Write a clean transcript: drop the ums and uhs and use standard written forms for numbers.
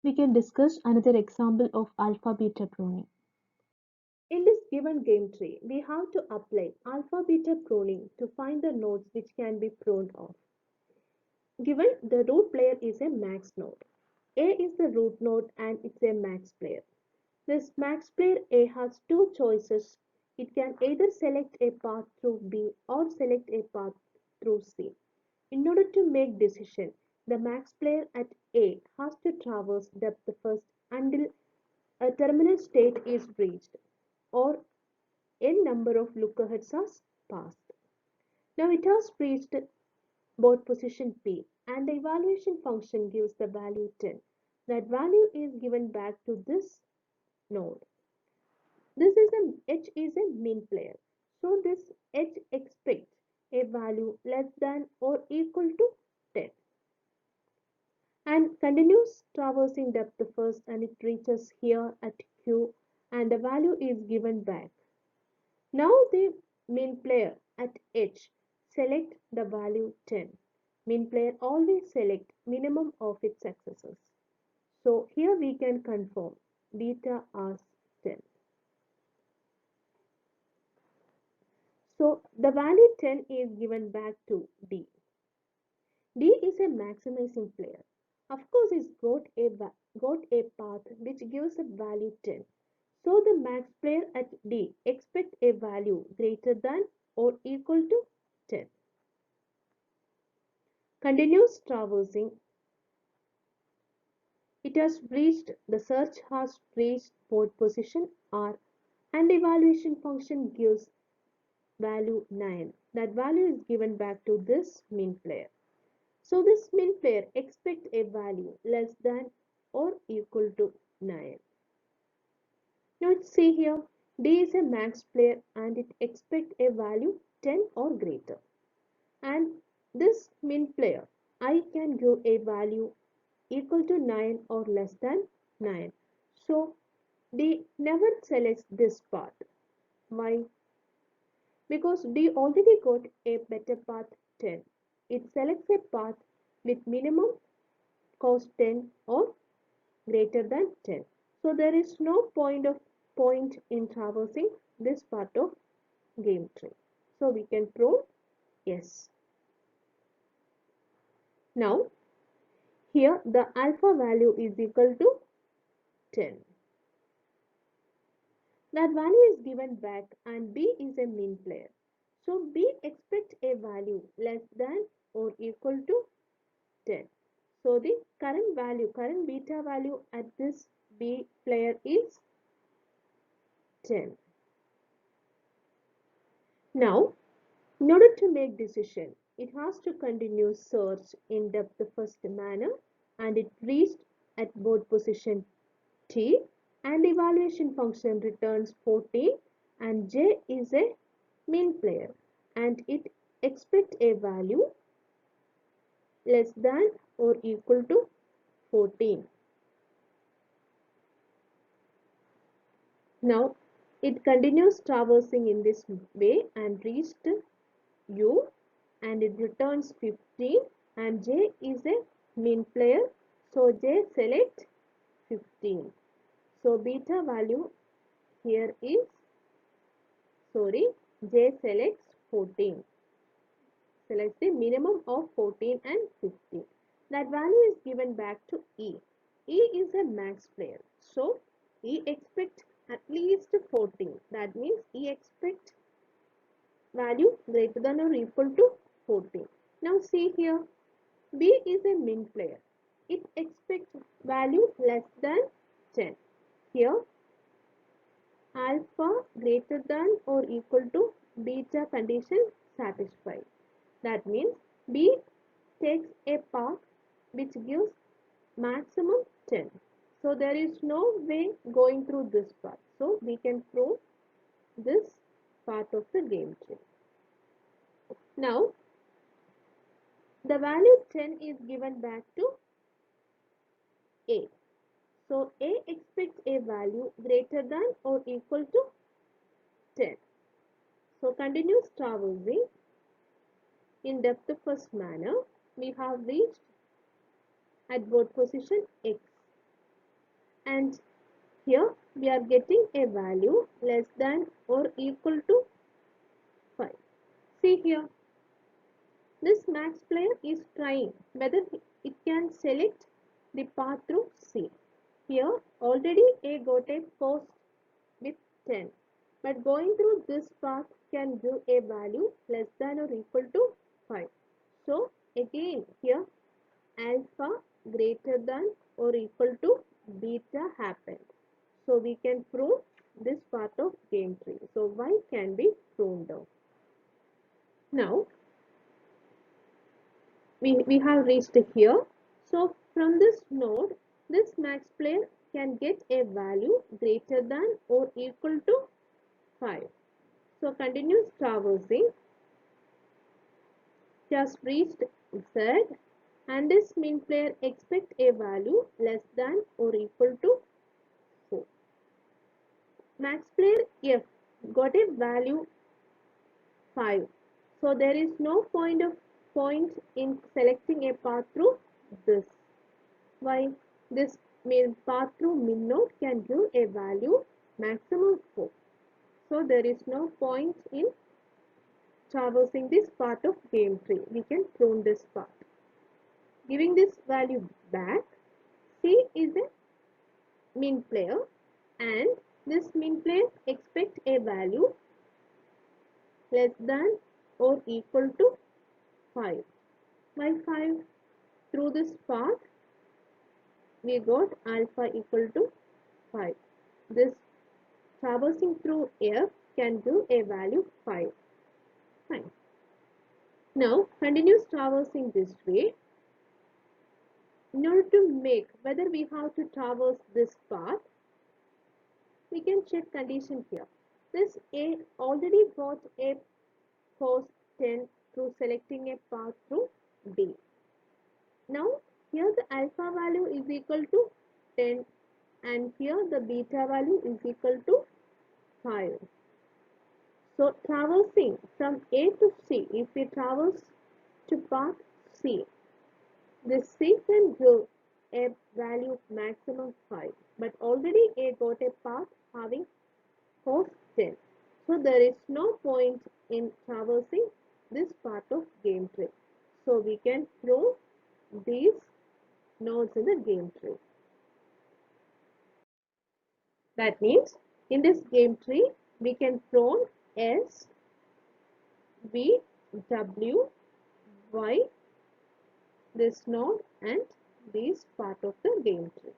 We can discuss another example of alpha beta pruning. In this given game tree, we have to apply alpha beta pruning to find the nodes which can be pruned off. Given the root player is a max node. A is the root node and it's a max player. This max player A has two choices. It can either select a path through B or select a path through C. In order to make decision, the max player at A has to traverse depth first until a terminal state is reached or n number of lookaheads has passed. Now it has reached board position P and the evaluation function gives the value 10. That value is given back to this node. This is a H is a min player. So this H expects a value less than or equal to 10 and continues traversing depth first and it reaches here at Q and the value is given back. Now the min player at H select the value 10. Min player always select minimum of its successors. So here we can confirm beta as 10. So the value 10 is given back to D. D is a maximizing player. Of course, it's got a path which gives a value 10. So the max player at D expect a value greater than or equal to 10. Continues traversing. It has reached, the search has reached port position R and evaluation function gives value 9. That value is given back to this min player. So this min player expect a value less than or equal to 9. Now let's see here. D is a max player and it expect a value 10 or greater. And this min player, I can give a value equal to 9 or less than 9. So D never selects this path. Why? Because D already got a better path 10. It selects a path with minimum cost 10 or greater than 10. So there is no point in traversing this part of game tree. So we can prove yes. Now here the alpha value is equal to 10. That value is given back and B is a min player. So B expects a value less than or equal to 10. So the current beta value at this B player is 10. Now, in order to make decision, it has to continue search in depth first manner and it reached at board position T and evaluation function returns 14 and J is a min player and it expect a value less than or equal to 14. Now it continues traversing in this way and reached U and it returns 15 and J is a min player. So J select 15. So beta value here is, sorry, J selects 14. Selects the minimum of 14 and 15. That value is given back to E. E is a max player. So E expect at least 14. That means E expect value greater than or equal to 14. Now see here, B is a min player. It expects value less than 10. Here, alpha greater than or equal to beta condition satisfied. That means B takes a path which gives maximum 10. So there is no way going through this path. So we can prove this part of the game tree. Now the value 10 is given back to A. So A expects a value greater than or equal to 10. So continues traversing in depth first manner. We have reached at board position X and here we are getting a value less than or equal to 5. See here, this max player is trying whether it can select the path through C. Here already A got a post with 10, but going through this path can give a value less than or equal to 5. So again here alpha greater than or equal to beta happened. So we can prove this part of game tree. So y can be proven down. Now we have reached here. So from this node, this max player can get a value greater than or equal to 5. So continues traversing, just reached Z, and this min player expect a value less than or equal to 4. Max player F got a value 5. So there is no point in selecting a path through this. Why? This path through min node can give a value maximum 4. So there is no point in traversing this part of game tree. We can prune this part. Giving this value back, C is a min player and this min player expect a value less than or equal to 5. Why 5? Through this path we got alpha equal to 5. This traversing through F can give a value 5. Fine. Now continues traversing this way. In order to make whether we have to traverse this path, we can check condition here. This A already got a post 10 through selecting a path through B. Now here the alpha value is equal to 10 and here the beta value is equal to 5. So traversing from A to C, if we traverse to path C, this C can give a value maximum 5, but already A got a path having post 10. So there is no point in traversing this part of game tree. So we can prove these nodes in the game tree. That means in this game tree we can prune S, V, W, Y, this node and this part of the game tree.